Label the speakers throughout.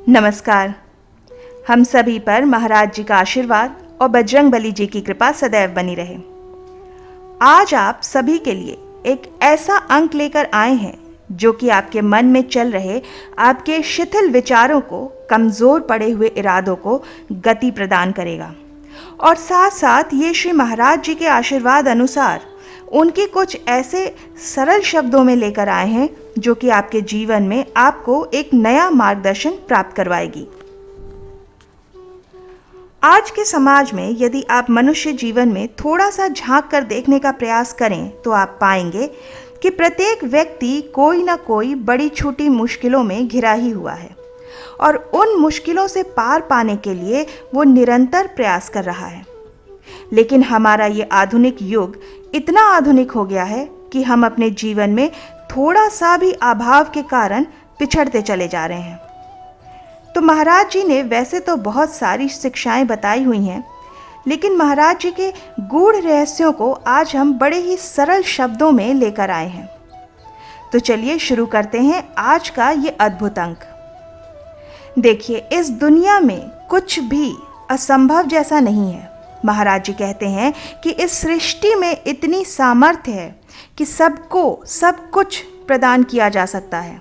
Speaker 1: नमस्कार। हम सभी पर महाराज जी का आशीर्वाद और बजरंगबली जी की कृपा सदैव बनी रहे। आज आप सभी के लिए एक ऐसा अंक लेकर आए हैं जो कि आपके मन में चल रहे आपके शिथिल विचारों को, कमजोर पड़े हुए इरादों को गति प्रदान करेगा और साथ साथ ये श्री महाराज जी के आशीर्वाद अनुसार उनके कुछ ऐसे सरल शब्दों में लेकर आए हैं जो कि आपके जीवन में आपको एक नया मार्गदर्शन प्राप्त करवाएगी। आज के समाज में यदि आप मनुष्य जीवन में थोड़ा सा झांक कर देखने का प्रयास करें तो आप पाएंगे कि प्रत्येक व्यक्ति कोई ना कोई बड़ी छोटी मुश्किलों में घिरा ही हुआ है और उन मुश्किलों से पार पाने के लिए वो निरंतर प्रयास कर रहा है। लेकिन हमारा ये आधुनिक युग इतना आधुनिक हो गया है कि हम अपने जीवन में थोड़ा सा भी अभाव के कारण पिछड़ते चले जा रहे हैं। तो महाराज जी ने वैसे तो बहुत सारी शिक्षाएं बताई हुई हैं, लेकिन महाराज जी के गूढ़ रहस्यों को आज हम बड़े ही सरल शब्दों में लेकर आए हैं। तो चलिए शुरू करते हैं आज का ये अद्भुत अंक। देखिए, इस दुनिया में कुछ भी असंभव जैसा नहीं है। महाराज जी कहते हैं कि इस सृष्टि में इतनी सामर्थ्य है कि सबको सब कुछ प्रदान किया जा सकता है,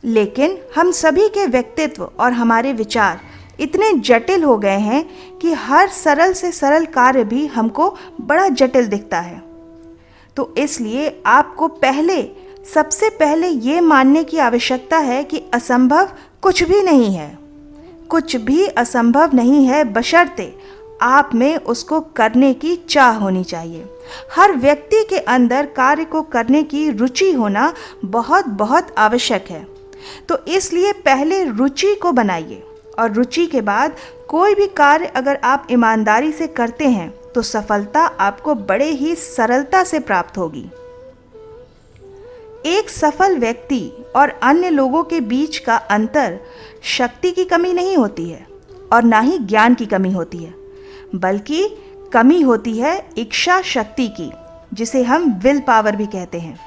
Speaker 1: लेकिन हम सभी के व्यक्तित्व और हमारे विचार इतने जटिल हो गए हैं कि हर सरल से सरल कार्य भी हमको बड़ा जटिल दिखता है। तो इसलिए आपको सबसे पहले ये मानने की आवश्यकता है कि असंभव कुछ भी नहीं है। कुछ भी असंभव नहीं है, बशर्ते आप में उसको करने की चाह होनी चाहिए। हर व्यक्ति के अंदर कार्य को करने की रुचि होना बहुत बहुत आवश्यक है। तो इसलिए पहले रुचि को बनाइए और रुचि के बाद कोई भी कार्य अगर आप ईमानदारी से करते हैं तो सफलता आपको बड़े ही सरलता से प्राप्त होगी। एक सफल व्यक्ति और अन्य लोगों के बीच का अंतर शक्ति की कमी नहीं होती है और ना ही ज्ञान की कमी होती है, बल्कि कमी होती है इच्छा शक्ति की, जिसे हम विल पावर भी कहते हैं।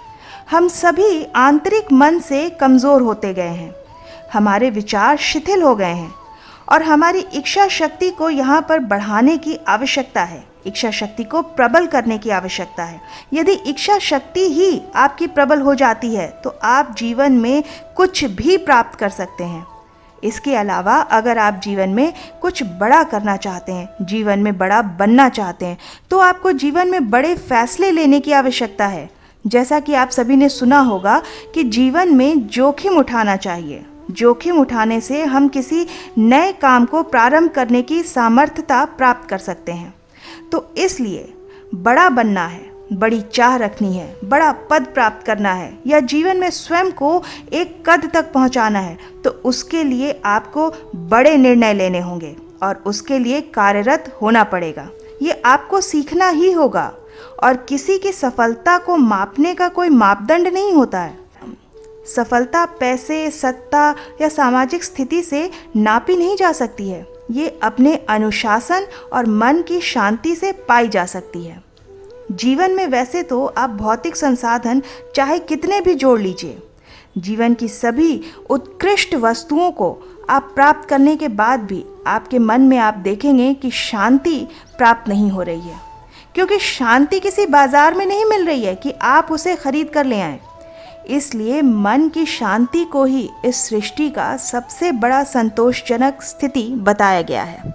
Speaker 1: हम सभी आंतरिक मन से कमज़ोर होते गए हैं, हमारे विचार शिथिल हो गए हैं और हमारी इच्छा शक्ति को यहाँ पर बढ़ाने की आवश्यकता है। इच्छा शक्ति को प्रबल करने की आवश्यकता है। यदि इच्छा शक्ति ही आपकी प्रबल हो जाती है तो आप जीवन में कुछ भी प्राप्त कर सकते हैं। इसके अलावा अगर आप जीवन में कुछ बड़ा करना चाहते हैं, जीवन में बड़ा बनना चाहते हैं, तो आपको जीवन में बड़े फैसले लेने की आवश्यकता है। जैसा कि आप सभी ने सुना होगा कि जीवन में जोखिम उठाना चाहिए। जोखिम उठाने से हम किसी नए काम को प्रारंभ करने की सामर्थ्यता प्राप्त कर सकते हैं। तो इसलिए बड़ा बनना है, बड़ी चाह रखनी है, बड़ा पद प्राप्त करना है या जीवन में स्वयं को एक कद तक पहुंचाना है, तो उसके लिए आपको बड़े निर्णय लेने होंगे और उसके लिए कार्यरत होना पड़ेगा। ये आपको सीखना ही होगा और किसी की सफलता को मापने का कोई मापदंड नहीं होता है। सफलता पैसे, सत्ता या सामाजिक स्थिति से नापी नहीं जा सकती है। ये अपने अनुशासन और मन की शांति से पाई जा सकती है। जीवन में वैसे तो आप भौतिक संसाधन चाहे कितने भी जोड़ लीजिए, जीवन की सभी उत्कृष्ट वस्तुओं को आप प्राप्त करने के बाद भी आपके मन में आप देखेंगे कि शांति प्राप्त नहीं हो रही है, क्योंकि शांति किसी बाजार में नहीं मिल रही है कि आप उसे खरीद कर ले आएं। इसलिए मन की शांति को ही इस सृष्टि का सबसे बड़ा संतोषजनक स्थिति बताया गया है।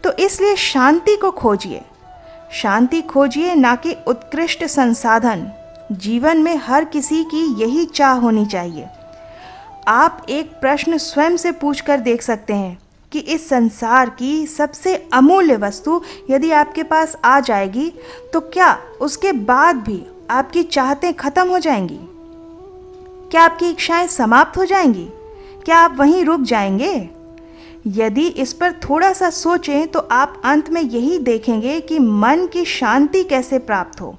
Speaker 1: तो इसलिए शांति को खोजिए, शांति खोजिए, ना कि उत्कृष्ट संसाधन। जीवन में हर किसी की यही चाह होनी चाहिए। आप एक प्रश्न स्वयं से पूछकर देख सकते हैं कि इस संसार की सबसे अमूल्य वस्तु यदि आपके पास आ जाएगी तो क्या उसके बाद भी आपकी चाहतें खत्म हो जाएंगी? क्या आपकी इच्छाएं समाप्त हो जाएंगी? क्या आप वहीं रुक जाएंगे? यदि इस पर थोड़ा सा सोचें तो आप अंत में यही देखेंगे कि मन की शांति कैसे प्राप्त हो।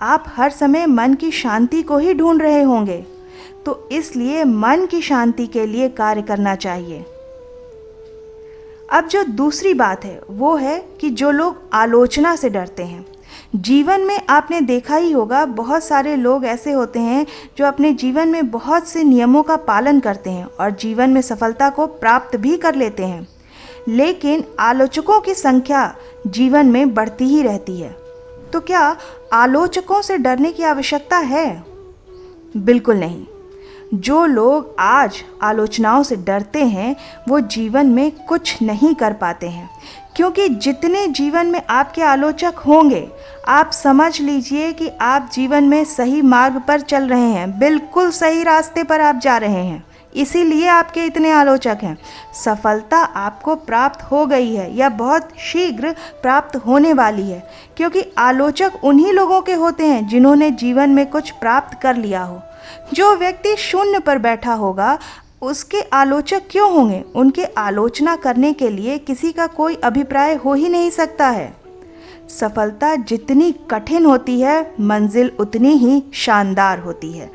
Speaker 1: आप हर समय मन की शांति को ही ढूंढ रहे होंगे, तो इसलिए मन की शांति के लिए कार्य करना चाहिए। अब जो दूसरी बात है वो है कि जो लोग आलोचना से डरते हैं, जीवन में आपने देखा ही होगा, बहुत सारे लोग ऐसे होते हैं जो अपने जीवन में बहुत से नियमों का पालन करते हैं और जीवन में सफलता को प्राप्त भी कर लेते हैं, लेकिन आलोचकों की संख्या जीवन में बढ़ती ही रहती है। तो क्या आलोचकों से डरने की आवश्यकता है? बिल्कुल नहीं। जो लोग आज आलोचनाओं से डरते हैं वो जीवन में कुछ नहीं कर पाते हैं, क्योंकि जितने जीवन में आपके आलोचक होंगे, आप समझ लीजिए कि आप जीवन में सही मार्ग पर चल रहे हैं, बिल्कुल सही रास्ते पर आप जा रहे हैं। इसीलिए आपके इतने आलोचक हैं। सफलता आपको प्राप्त हो गई है या बहुत शीघ्र प्राप्त होने वाली है, क्योंकि आलोचक उन्हीं लोगों के होते हैं जिन्होंने जीवन में कुछ प्राप्त कर लिया हो। जो व्यक्ति शून्य पर बैठा होगा, उसके आलोचक क्यों होंगे? उनके आलोचना करने के लिए किसी का कोई अभिप्राय हो ही नहीं सकता है। सफलता जितनी कठिन होती है, मंजिल उतनी ही शानदार होती है,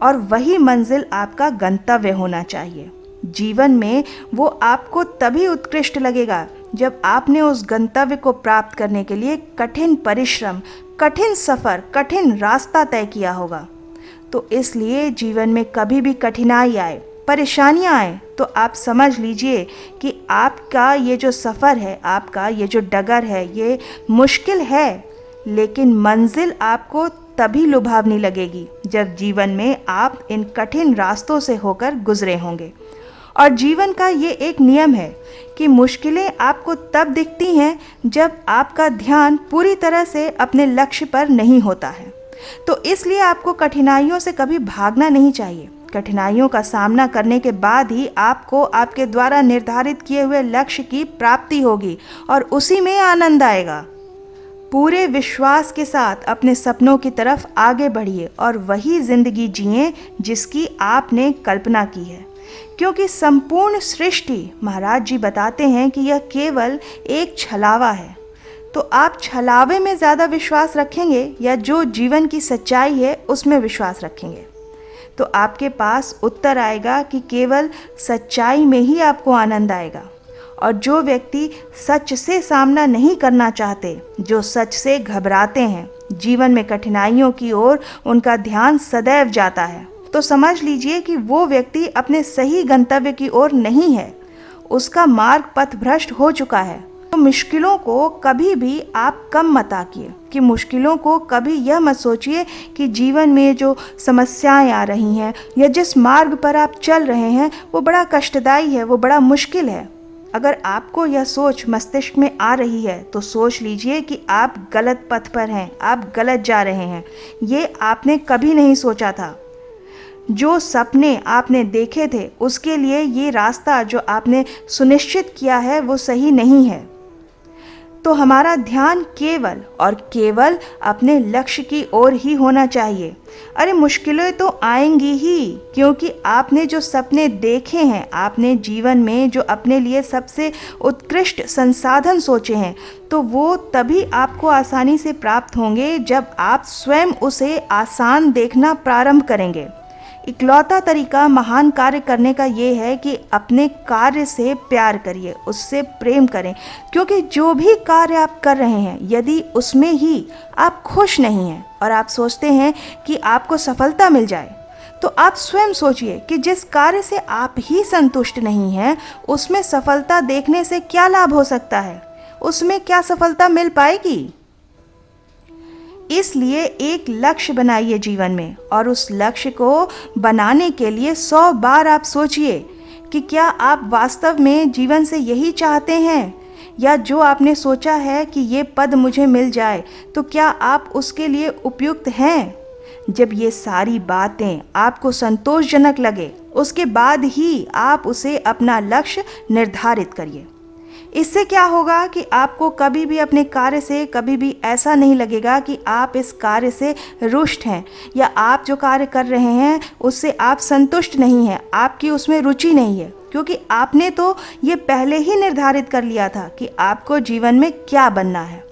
Speaker 1: और वही मंजिल आपका गंतव्य होना चाहिए। जीवन में वो आपको तभी उत्कृष्ट लगेगा जब आपने उस गंतव्य को प्राप्त करने के लिए कठिन परिश्रम, कठिन सफ़र, कठिन रास्ता तय किया होगा। तो इसलिए जीवन में कभी भी कठिनाई आए, परेशानियां आए, तो आप समझ लीजिए कि आपका ये जो सफ़र है, आपका ये जो डगर है, ये मुश्किल है, लेकिन मंजिल आपको तभी लुभावनी लगेगी जब जीवन में आप इन कठिन रास्तों से होकर गुजरे होंगे। और जीवन का ये एक नियम है कि मुश्किलें आपको तब दिखती हैं जब आपका ध्यान पूरी तरह से अपने लक्ष्य पर नहीं होता है। तो इसलिए आपको कठिनाइयों से कभी भागना नहीं चाहिए। कठिनाइयों का सामना करने के बाद ही आपको आपके द्वारा निर्धारित किए हुए लक्ष्य की प्राप्ति होगी और उसी में आनंद आएगा। पूरे विश्वास के साथ अपने सपनों की तरफ आगे बढ़िए और वही जिंदगी जिएं जिसकी आपने कल्पना की है, क्योंकि संपूर्ण सृष्टि, महाराज जी बताते हैं कि यह केवल एक छलावा है। तो आप छलावे में ज़्यादा विश्वास रखेंगे या जो जीवन की सच्चाई है उसमें विश्वास रखेंगे? तो आपके पास उत्तर आएगा कि केवल सच्चाई में ही आपको आनंद आएगा। और जो व्यक्ति सच से सामना नहीं करना चाहते, जो सच से घबराते हैं, जीवन में कठिनाइयों की ओर उनका ध्यान सदैव जाता है, तो समझ लीजिए कि वो व्यक्ति अपने सही गंतव्य की ओर नहीं है, उसका मार्ग पथभ्रष्ट हो चुका है। तो मुश्किलों को कभी भी आप कम मत आकिए, कि मुश्किलों को कभी यह मत सोचिए कि जीवन में जो समस्याएं आ रही हैं या जिस मार्ग पर आप चल रहे हैं वो बड़ा कष्टदायी है, वो बड़ा मुश्किल है। अगर आपको यह सोच मस्तिष्क में आ रही है तो सोच लीजिए कि आप गलत पथ पर हैं, आप गलत जा रहे हैं। ये आपने कभी नहीं सोचा था। जो सपने आपने देखे थे उसके लिए ये रास्ता जो आपने सुनिश्चित किया है वो सही नहीं है। तो हमारा ध्यान केवल और केवल अपने लक्ष्य की ओर ही होना चाहिए। अरे मुश्किलें तो आएंगी ही, क्योंकि आपने जो सपने देखे हैं, आपने जीवन में जो अपने लिए सबसे उत्कृष्ट संसाधन सोचे हैं, तो वो तभी आपको आसानी से प्राप्त होंगे जब आप स्वयं उसे आसान देखना प्रारंभ करेंगे। इकलौता तरीका महान कार्य करने का ये है कि अपने कार्य से प्यार करिए, उससे प्रेम करें, क्योंकि जो भी कार्य आप कर रहे हैं, यदि उसमें ही आप खुश नहीं हैं और आप सोचते हैं कि आपको सफलता मिल जाए, तो आप स्वयं सोचिए कि जिस कार्य से आप ही संतुष्ट नहीं हैं, उसमें सफलता देखने से क्या लाभ हो सकता है? उसमें क्या सफलता मिल पाएगी? इसलिए एक लक्ष्य बनाइए जीवन में, और उस लक्ष्य को बनाने के लिए 100 बार आप सोचिए कि क्या आप वास्तव में जीवन से यही चाहते हैं, या जो आपने सोचा है कि ये पद मुझे मिल जाए, तो क्या आप उसके लिए उपयुक्त हैं? जब ये सारी बातें आपको संतोषजनक लगे, उसके बाद ही आप उसे अपना लक्ष्य निर्धारित करिए। इससे क्या होगा कि आपको कभी भी अपने कार्य से कभी भी ऐसा नहीं लगेगा कि आप इस कार्य से रुष्ट हैं, या आप जो कार्य कर रहे हैं उससे आप संतुष्ट नहीं हैं, आपकी उसमें रुचि नहीं है, क्योंकि आपने तो ये पहले ही निर्धारित कर लिया था कि आपको जीवन में क्या बनना है।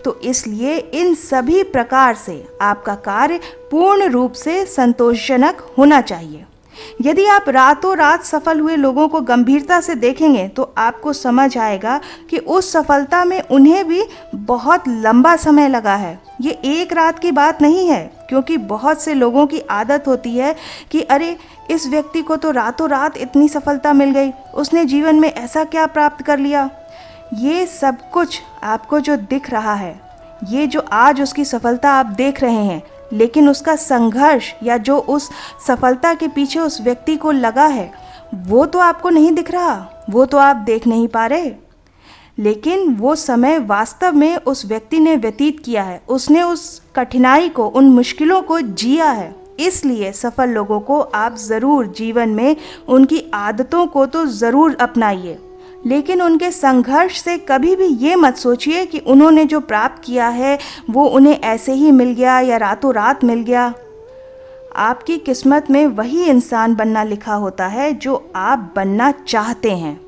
Speaker 1: तो इसलिए इन सभी प्रकार से आपका कार्य पूर्ण रूप से संतोषजनक होना चाहिए। यदि आप रातों रात सफल हुए लोगों को गंभीरता से देखेंगे तो आपको समझ आएगा कि उस सफलता में उन्हें भी बहुत लंबा समय लगा है। ये एक रात की बात नहीं है, क्योंकि बहुत से लोगों की आदत होती है कि अरे इस व्यक्ति को तो रातों रात इतनी सफलता मिल गई, उसने जीवन में ऐसा क्या प्राप्त कर लिया। ये सब कुछ आपको जो दिख रहा है, ये जो आज उसकी सफलता आप देख रहे हैं, लेकिन उसका संघर्ष या जो उस सफलता के पीछे उस व्यक्ति को लगा है, वो तो आपको नहीं दिख रहा, वो तो आप देख नहीं पा रहे। लेकिन वो समय वास्तव में उस व्यक्ति ने व्यतीत किया है, उसने उस कठिनाई को, उन मुश्किलों को जिया है। इसलिए सफल लोगों को आप ज़रूर जीवन में उनकी आदतों को तो ज़रूर अपनाइए, लेकिन उनके संघर्ष से कभी भी ये मत सोचिए कि उन्होंने जो प्राप्त किया है वो उन्हें ऐसे ही मिल गया या रातों रात मिल गया। आपकी किस्मत में वही इंसान बनना लिखा होता है जो आप बनना चाहते हैं।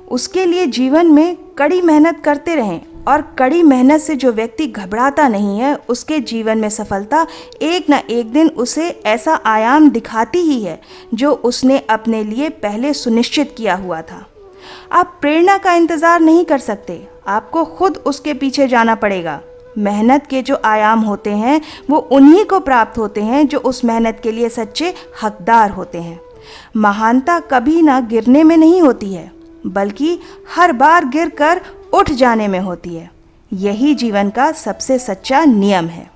Speaker 1: उसके लिए जीवन में कड़ी मेहनत करते रहें, और कड़ी मेहनत से जो व्यक्ति घबराता नहीं है, उसके जीवन में सफलता एक न एक दिन उसे ऐसा आयाम दिखाती ही है जो उसने अपने लिए पहले सुनिश्चित किया हुआ था। आप प्रेरणा का इंतज़ार नहीं कर सकते, आपको खुद उसके पीछे जाना पड़ेगा। मेहनत के जो आयाम होते हैं वो उन्हीं को प्राप्त होते हैं जो उस मेहनत के लिए सच्चे हकदार होते हैं। महानता कभी ना गिरने में नहीं होती है, बल्कि हर बार गिरकर उठ जाने में होती है। यही जीवन का सबसे सच्चा नियम है।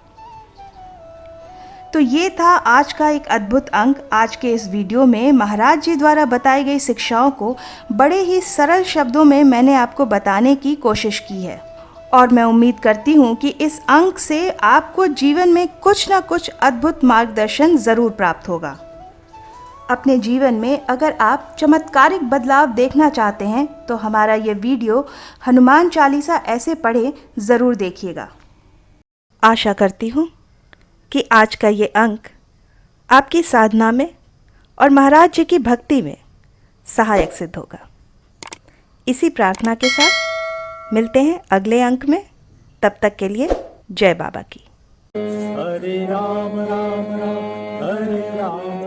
Speaker 1: तो ये था आज का एक अद्भुत अंक। आज के इस वीडियो में महाराज जी द्वारा बताई गई शिक्षाओं को बड़े ही सरल शब्दों में मैंने आपको बताने की कोशिश की है, और मैं उम्मीद करती हूँ कि इस अंक से आपको जीवन में कुछ ना कुछ अद्भुत मार्गदर्शन ज़रूर प्राप्त होगा। अपने जीवन में अगर आप चमत्कारिक बदलाव देखना चाहते हैं तो हमारा ये वीडियो हनुमान चालीसा ऐसे पढ़े ज़रूर देखिएगा। आशा करती हूँ कि आज का ये अंक आपकी साधना में और महाराज जी की भक्ति में सहायक सिद्ध होगा। इसी प्रार्थना के साथ मिलते हैं अगले अंक में। तब तक के लिए जय बाबा की।
Speaker 2: हरे राम राम राम हरे राम।